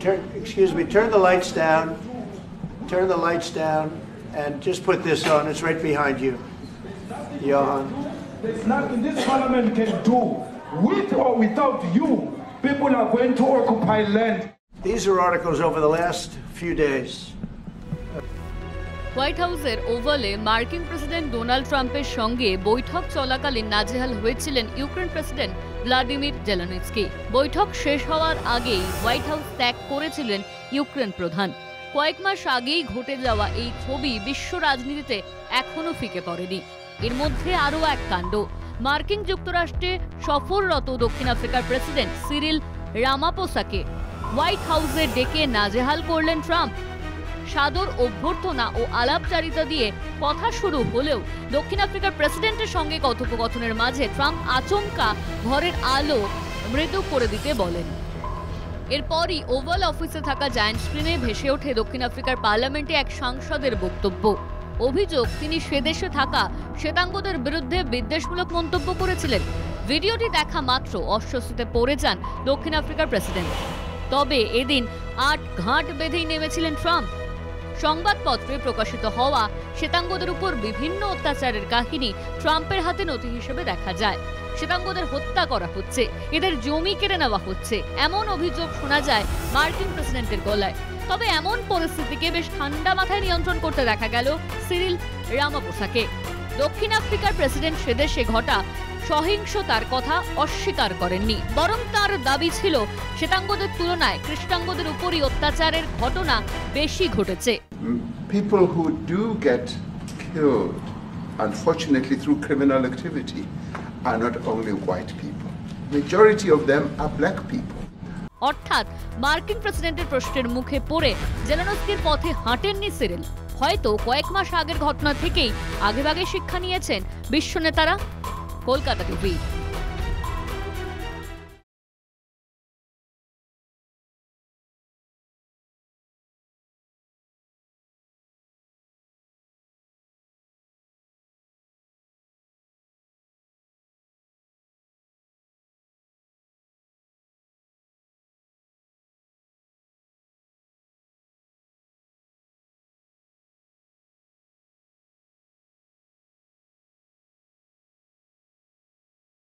turn the lights down. Turn the lights down and just put this on. It's right behind you, Johan. There's nothing this parliament can do. With or without you, people are going to occupy land. These are articles over the last few days. White হাউসের ওভালে মার্কিন president Donald ট্রাম্পের সঙ্গে বৈঠক চলাকালীন নাজেহাল হয়েছিলেন Ukraine president Vladimir Zelensky. বৈঠক শেষ হওয়ার আগেই হোয়াইট হাউস ত্যাগ করেছিলেন ইউক্রেন প্রধান। কয়েক মাস আগেই ঘটে যাওয়া এই ছবি বিশ্ব রাজনীতিতে এখনো ফিকে পড়েনি। এর মধ্যে আরও এক কাণ্ড, মার্কিন যুক্তরাষ্ট্রে সফররত দক্ষিণ আফ্রিকার প্রেসিডেন্ট সিরিল রামাপোসাকে হোয়াইট হাউসে ডেকে নাজেহাল করলেন ট্রাম্প। সাদর অভ্যর্থনা ও আলাপচারিতা দিয়ে কথা শুরু হলেও দক্ষিণ আফ্রিকার প্রেসিডেন্টের সঙ্গে কথোপকথনের মাঝে ট্রাম্প আচমকা ঘরের আলো মৃদু করে দিতে বলেন। এরপরই ওভাল অফিসে থাকা জায়ান্ট স্ক্রিনে ভেসে ওঠে দক্ষিণ আফ্রিকার পার্লামেন্টে এক সাংসদের বক্তব্য। অভিযোগ, তিনি সেদেশে থাকা শ্বেতাঙ্গদের বিরুদ্ধে বিদ্বেষমূলক মন্তব্য করেছিলেন। ভিডিওটি দেখা মাত্র অস্বস্তিতে পড়ে যান দক্ষিণ আফ্রিকার প্রেসিডেন্ট। তবে এদিন ৮ ঘাট বেঁধেই নেমেছিলেন ট্রাম্প। সংবাদপত্রে প্রকাশিত হওয়া শ্বেতাঙ্গদের উপর বিভিন্ন অত্যাচারের কাহিনী ট্রাম্পের হাতে নথি হিসেবে দেখা যায়। শ্বেতাঙ্গদের হত্যা করা হচ্ছে, এদের জমি কেড়ে নেওয়া হচ্ছে, এমন অভিযোগ শোনা যায় মার্কিন প্রেসিডেন্টের গলায়। তবে এমন পরিস্থিতিকে বেশ ঠান্ডা মাথায় নিয়ন্ত্রণ করতে দেখা গেল সিরিল রামাপোসাকে। দক্ষিণ আফ্রিকার প্রেসিডেন্ট সেদেশে ঘটা সহিংসতার কথা অস্বীকার করেননি, বরং তার দাবি ছিল শ্বেতাঙ্গদের তুলনায় কৃষ্ণাঙ্গদের উপরই অত্যাচারের ঘটনা বেশি ঘটেছে। People who do get killed, unfortunately through criminal activity, are not only white people. Majority of them are black people. অর্থাৎ মার্কিন প্রেসিডেন্টের প্রশ্নের মুখে পড়ে জেলেনস্কির পথে হাঁটেননি সিরিল। হয়তো কয়েক মাস আগের ঘটনা থেকেই আগেভাগে শিক্ষা নিয়েছেন বিশ্ব নেতারা। কলকাতা টিভি।